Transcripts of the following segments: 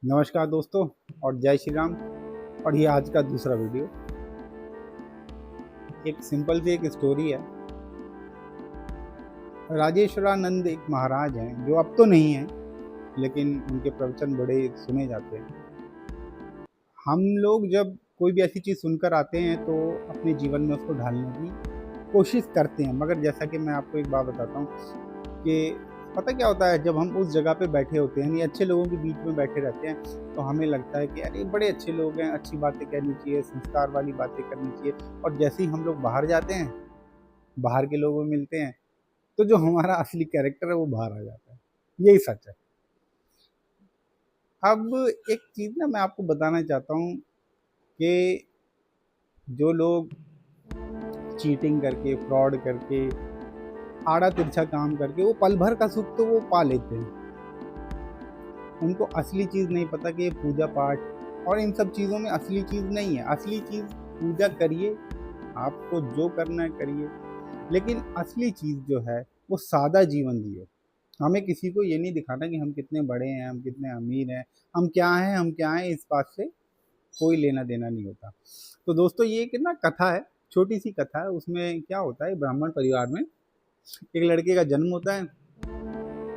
नमस्कार दोस्तों और जय श्री राम। और ये आज का दूसरा वीडियो। एक सिंपल सी एक स्टोरी है। राजेश्वरानंद एक महाराज हैं जो अब तो नहीं हैं, लेकिन उनके प्रवचन बड़े सुने जाते हैं। हम लोग जब कोई भी ऐसी चीज़ सुनकर आते हैं तो अपने जीवन में उसको ढालने की कोशिश करते हैं, मगर जैसा कि मैं आपको एक बात बताता हूँ कि पता क्या होता है, जब हम उस जगह पे बैठे होते हैं, यानी अच्छे लोगों के बीच में बैठे रहते हैं, तो हमें लगता है कि यार ये बड़े अच्छे लोग हैं, अच्छी बातें कहनी चाहिए, संस्कार वाली बातें करनी चाहिए। और जैसे ही हम लोग बाहर जाते हैं, बाहर के लोगों में मिलते हैं, तो जो हमारा असली कैरेक्टर है वो बाहर आ जाता है। यही सच है। अब एक चीज़ ना मैं आपको बताना चाहता हूँ कि जो लोग चीटिंग करके, फ्रॉड करके, आड़ा तिरछा काम करके वो पल भर का सुख तो वो पा लेते हैं, उनको असली चीज़ नहीं पता कि ये पूजा पाठ और इन सब चीज़ों में असली चीज़ नहीं है। असली चीज़ पूजा करिए, आपको जो करना है करिए, लेकिन असली चीज़ जो है वो सादा जीवन जिए। हमें किसी को ये नहीं दिखाना कि हम कितने बड़े हैं, हम कितने अमीर हैं, हम क्या हैं, इस बात से कोई लेना देना नहीं होता। तो दोस्तों ये एक ना कथा है, छोटी सी कथा है। उसमें क्या होता है, ब्राह्मण परिवार में एक लड़के का जन्म होता है।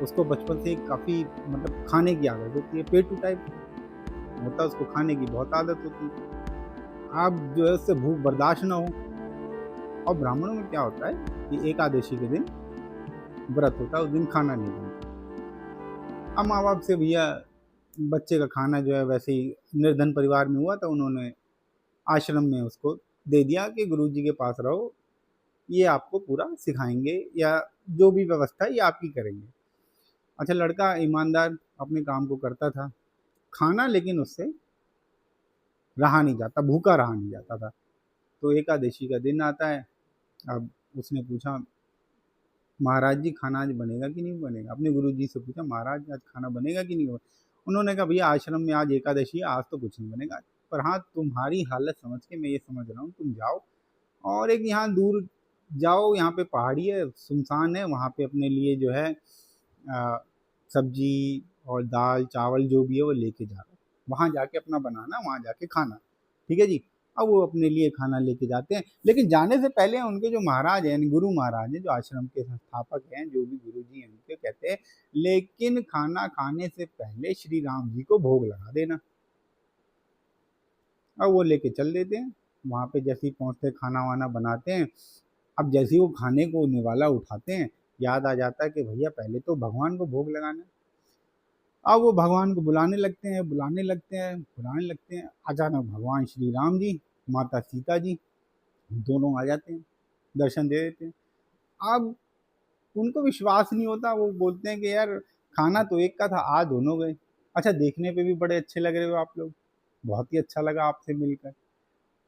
उसको बचपन से काफ़ी मतलब खाने की आदत होती है, पेटू टाइप होता है, उसको खाने की बहुत आदत होती है। अब जो है उससे भूख बर्दाश्त ना हो, और ब्राह्मणों में क्या होता है कि एकादशी के दिन व्रत होता है, उस दिन खाना नहीं बनता। अब माँ बाप से भैया बच्चे का खाना जो है वैसे ही निर्धन परिवार में हुआ था, उन्होंने आश्रम में उसको दे दिया कि गुरुजी के पास रहो, ये आपको पूरा सिखाएंगे, या जो भी व्यवस्था है ये आप ही करेंगे। अच्छा, लड़का ईमानदार अपने काम को करता था, खाना लेकिन उससे रहा नहीं जाता, भूखा रहा नहीं जाता था। तो एकादशी का दिन आता है। अब उसने पूछा, महाराज जी खाना आज बनेगा कि नहीं बनेगा? अपने गुरु जी से पूछा, महाराज आज खाना बनेगा कि नहीं बनेगा? उन्होंने कहा, भैया आश्रम में आज एकादशी है, आज तो कुछ नहीं बनेगा, पर हाँ तुम्हारी हालत समझ के मैं ये समझ रहा हूँ, तुम जाओ और एक यहाँ दूर जाओ, यहाँ पे पहाड़ी है, सुनसान है, वहाँ पे अपने लिए जो है सब्जी और दाल चावल जो भी है वो लेके जाना, वहाँ जाके अपना बनाना, वहाँ जाके खाना, ठीक है जी। अब वो अपने लिए खाना लेके जाते हैं, लेकिन जाने से पहले उनके जो महाराज हैं, यानी गुरु महाराज हैं, जो आश्रम के संस्थापक हैं, जो भी गुरु जी हैं उनके, कहते हैं लेकिन खाना खाने से पहले श्री राम जी को भोग लगा देना। अब वो लेके चल देते हैं, वहाँ पे जैसे ही पहुँचते खाना वाना बनाते हैं। अब जैसे ही वो खाने को निवाला उठाते हैं, याद आ जाता है कि भैया पहले तो भगवान को भोग लगाना है। अब वो भगवान को बुलाने लगते हैं, बुलाने लगते हैं, बुलाने लगते हैं। अचानक भगवान श्री राम जी, माता सीता जी दोनों आ जाते हैं, दर्शन दे देते हैं। अब उनको विश्वास नहीं होता, वो बोलते हैं कि यार खाना तो एक का था, आ दोनों गए। अच्छा, देखने पे भी बड़े अच्छे लग रहे हो आप लोग, बहुत ही अच्छा लगा आपसे मिलकर।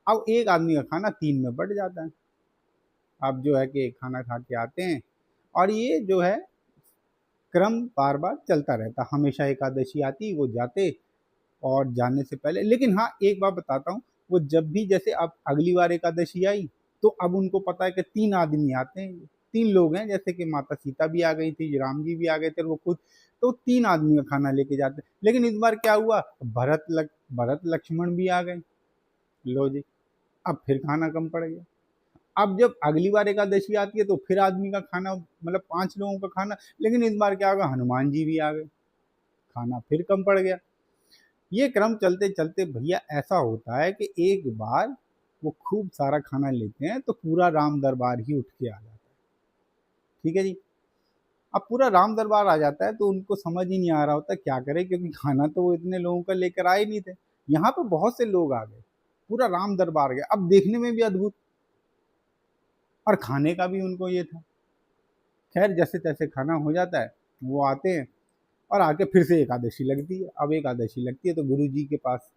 अब एक आदमी का खाना 3 में बँट जाता है। अब जो है कि खाना खा के आते हैं, और ये जो है क्रम बार-बार चलता रहता। हमेशा एकादशी आती, वो जाते, और जाने से पहले, लेकिन हाँ, एक बात बताता हूँ, वो जब भी जैसे अब अगली बार एकादशी आई, तो अब उनको पता है कि 3 आदमी आते हैं, 3 लोग हैं, जैसे कि माता सीता भी आ गई थी, राम जी भी आ गए थे और वो खुद, तो 3 आदमी का खाना लेके जाते हैं। लेकिन इस बार क्या हुआ, भरत लक्ष्मण भी आ गए। लो जी, अब फिर खाना कम पड़ गया। अब जब अगली बार एकादशी आती है तो फिर आदमी का खाना मतलब 5 लोगों का खाना, लेकिन इस बार क्या होगा, हनुमान जी भी आ गए, खाना फिर कम पड़ गया। ये क्रम चलते-चलते भैया ऐसा होता है कि एक बार वो खूब सारा खाना लेते हैं तो पूरा राम दरबार ही उठ के आ जाता है। ठीक है जी। अब पूरा राम दरबार आ जाता है तो उनको समझ ही नहीं आ रहा होता क्या करें, क्योंकि खाना तो वो इतने लोगों का लेकर आए नहीं थे। यहाँ पे बहुत से लोग आ गए, पूरा राम दरबार गया। अब देखने में भी अद्भुत, और खाने का भी उनको ये था। खैर जैसे तैसे खाना हो जाता है, वो आते हैं, और आके फिर से एकादशी लगती है। अब एकादशी लगती है तो गुरु जी के पास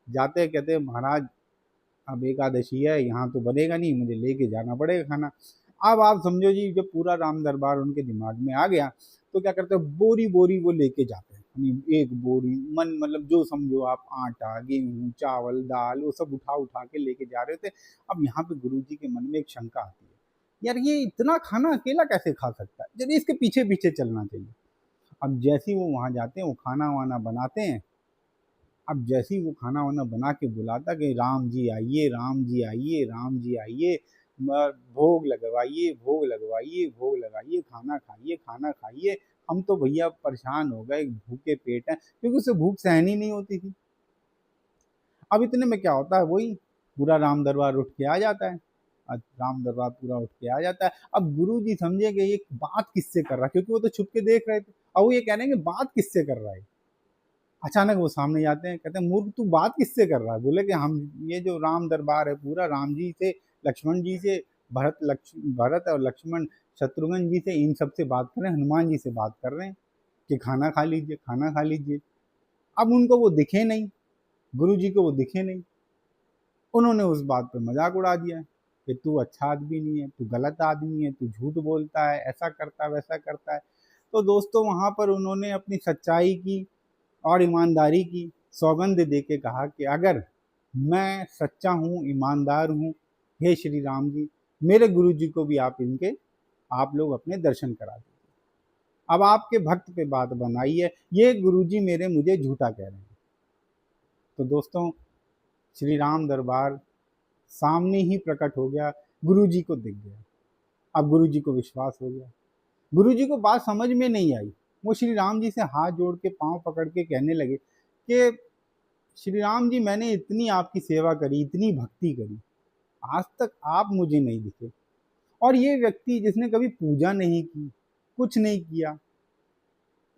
जाते हैं, कहते हैं महाराज अब एकादशी है, यहाँ तो बनेगा नहीं, मुझे लेके जाना पड़ेगा खाना। अब आप समझो जी, जब पूरा राम दरबार उनके दिमाग में आ गया, तो क्या करते हैं, बोरी बोरी वो लेके जाते हैं, एक बोरी मन मतलब जो समझो आप, आटा गेहूँ चावल दाल वो सब उठा उठा के लेके जा रहे थे। अब यहाँ पे गुरु जी के मन में एक शंका आती है, यार ये इतना खाना अकेला कैसे खा सकता है, चलिए इसके पीछे पीछे चलना चाहिए। अब जैसे ही वो वहाँ जाते हैं, वो खाना वाना बनाते हैं, अब जैसे ही वो खाना वाना बना के बुलाता कि राम जी आइए, राम जी आइए, राम जी आइए, भोग लगवाइए, भोग लगवाइए, भोग लगाइए, खाना खाइए, खाना खाइए। हम तो भैया परेशान हो गए, भूखे पेट हैं, क्योंकि उसे भूख सहन ही नहीं होती थी। अब इतने में क्या होता है, वही पूरा राम दरबार उठ के आ जाता है। राम दरबार पूरा उठ के आ जाता है। अब गुरु जी समझे कि ये बात किससे कर रहा है, क्योंकि वो तो छुप के देख रहे थे। अब वो ये कह रहे हैं कि बात किससे कर रहा है। अचानक वो सामने जाते हैं, कहते हैं मूर्ख तू बात किससे कर रहा है। बोले कि हम ये जो राम दरबार है पूरा राम जी से, लक्ष्मण जी से, भरत और लक्ष्मण, शत्रुघ्न जी से, इन सब से बात कर रहे हैं, हनुमान जी से बात कर रहे हैं कि खाना खा लीजिए, खाना खा लीजिए। अब उनको वो दिखे नहीं, गुरु जी को वो दिखे नहीं। उन्होंने उस बात पे मजाक उड़ा दिया कि तू अच्छा आदमी नहीं है, तू गलत आदमी है, तू झूठ बोलता है, ऐसा करता है, वैसा करता है। तो दोस्तों वहां पर उन्होंने अपनी सच्चाई की और ईमानदारी की सौगंध दे के कहा कि अगर मैं सच्चा हूँ, ईमानदार हूँ, हे श्री राम जी, मेरे गुरु जी को भी आप लोग अपने दर्शन करा दीजिए। अब आपके भक्त पे बात बनाई है, ये गुरु जी मेरे मुझे झूठा कह रहे हैं। तो दोस्तों श्री राम दरबार सामने ही प्रकट हो गया, गुरु जी को दिख गया। अब गुरु जी को विश्वास हो गया। गुरु जी को बात समझ में नहीं आई। वो श्री राम जी से हाथ जोड़ के पांव पकड़ के कहने लगे कि श्री राम जी, मैंने इतनी आपकी सेवा करी, इतनी भक्ति करी, आज तक आप मुझे नहीं दिखे। और ये व्यक्ति जिसने कभी पूजा नहीं की, कुछ नहीं किया,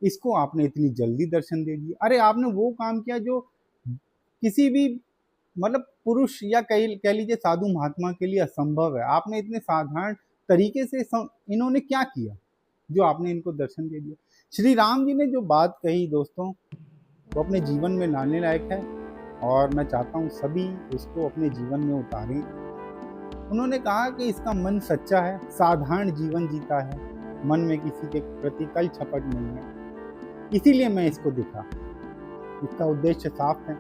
इसको आपने इतनी जल्दी दर्शन दे दिए। अरे आपने वो काम किया जो किसी भी मतलब पुरुष या कह लीजिए साधु महात्मा के लिए असंभव है। आपने इतने साधारण तरीके से इन्होंने क्या किया जो आपने इनको दर्शन दे दिया। श्री राम जी ने जो बात कही दोस्तों, वो अपने जीवन में लाने लायक है, और मैं चाहता हूँ सभी उसको अपने जीवन में उतारें। उन्होंने कहा कि इसका मन सच्चा है, साधारण जीवन जीता है, मन में किसी के प्रति कल छपट नहीं है, इसीलिए मैं इसको दिखा। इसका उद्देश्य साफ है,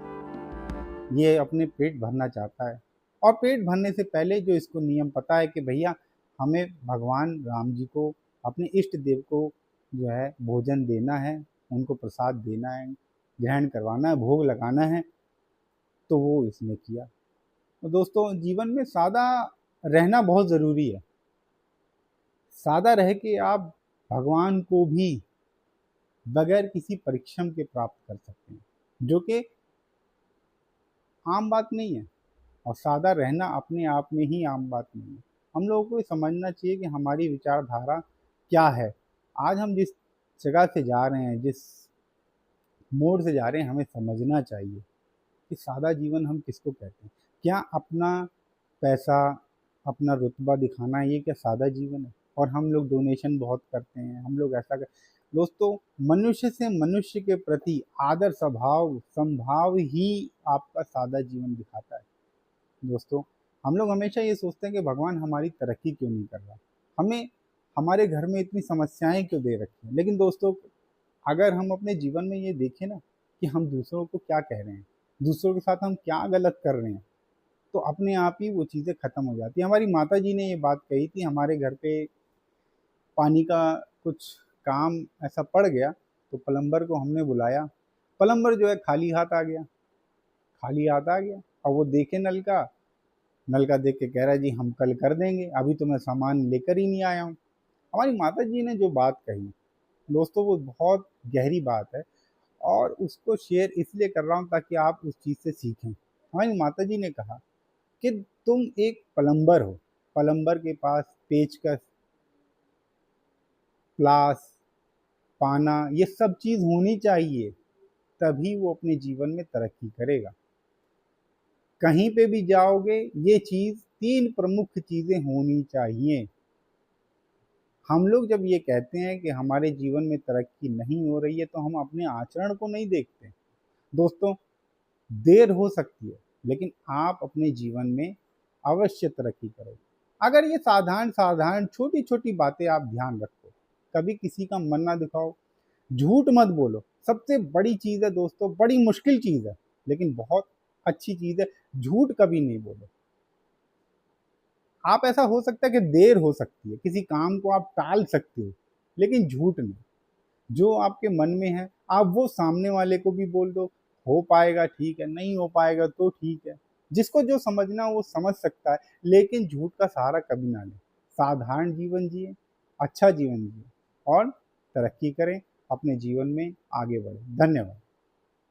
ये अपने पेट भरना चाहता है, और पेट भरने से पहले जो इसको नियम पता है कि भैया हमें भगवान राम जी को, अपने इष्ट देव को जो है भोजन देना है, उनको प्रसाद देना है, ग्रहण करवाना है, भोग लगाना है। तो वो इसने किया। तो दोस्तों जीवन में सादा रहना बहुत ज़रूरी है। सादा रह के आप भगवान को भी बगैर किसी परिश्रम के प्राप्त कर सकते हैं, जो कि आम बात नहीं है। और सादा रहना अपने आप में ही आम बात नहीं है। हम लोगों को ये समझना चाहिए कि हमारी विचारधारा क्या है। आज हम जिस जगह से जा रहे हैं, जिस मोड़ से जा रहे हैं, हमें समझना चाहिए कि सादा जीवन हम किसको कहते हैं। क्या अपना पैसा, अपना रुतबा दिखाना, ये क्या सादा जीवन है? और हम लोग डोनेशन बहुत करते हैं, हम लोग ऐसा कर। दोस्तों मनुष्य से मनुष्य के प्रति आदर स्वभाव संभाव ही आपका सादा जीवन दिखाता है। दोस्तों हम लोग हमेशा ये सोचते हैं कि भगवान हमारी तरक्की क्यों नहीं कर रहा, हमें हमारे घर में इतनी समस्याएं क्यों दे रखी हैं। लेकिन दोस्तों अगर हम अपने जीवन में ये देखें ना कि हम दूसरों को क्या कह रहे हैं, दूसरों के साथ हम क्या गलत कर रहे हैं, तो अपने आप ही वो चीज़ें ख़त्म हो जाती हैं। हमारी माता जी ने ये बात कही थी, हमारे घर पे पानी का कुछ काम ऐसा पड़ गया, तो प्लम्बर को हमने बुलाया। प्लम्बर जो है खाली हाथ आ गया, खाली हाथ आ गया। और वो देखे नल का देख के कह रहा है जी हम कल कर देंगे, अभी तो मैं सामान लेकर ही नहीं आया हूँ। हमारी माता जी ने जो बात कही दोस्तों, वो बहुत गहरी बात है, और उसको शेयर इसलिए कर रहा हूँ ताकि आप उस चीज़ से सीखें। हमारी माता जी ने कहा कि तुम एक प्लम्बर हो, प्लम्बर के पास पेचकस, प्लास, पाना, ये सब चीज़ होनी चाहिए, तभी वो अपने जीवन में तरक्की करेगा। कहीं पे भी जाओगे ये चीज़, तीन प्रमुख चीज़ें होनी चाहिए। हम लोग जब ये कहते हैं कि हमारे जीवन में तरक्की नहीं हो रही है, तो हम अपने आचरण को नहीं देखते। दोस्तों देर हो सकती है, लेकिन आप अपने जीवन में अवश्य तरक्की करोगे अगर ये साधारण साधारण छोटी छोटी बातें आप ध्यान रखो। कभी किसी का मन ना दिखाओ, झूठ मत बोलो। सबसे बड़ी चीज़ है दोस्तों, बड़ी मुश्किल चीज़ है लेकिन बहुत अच्छी चीज़ है, झूठ कभी नहीं बोलो। आप ऐसा हो सकता है कि देर हो सकती है, किसी काम को आप टाल सकते हो, लेकिन झूठ नहीं। जो आपके मन में है आप वो सामने वाले को भी बोल दो, हो पाएगा ठीक है, नहीं हो पाएगा तो ठीक है। जिसको जो समझना वो समझ सकता है, लेकिन झूठ का सहारा कभी ना लें। साधारण जीवन जिए, अच्छा जीवन जिए और तरक्की करें, अपने जीवन में आगे बढ़ें। धन्यवाद।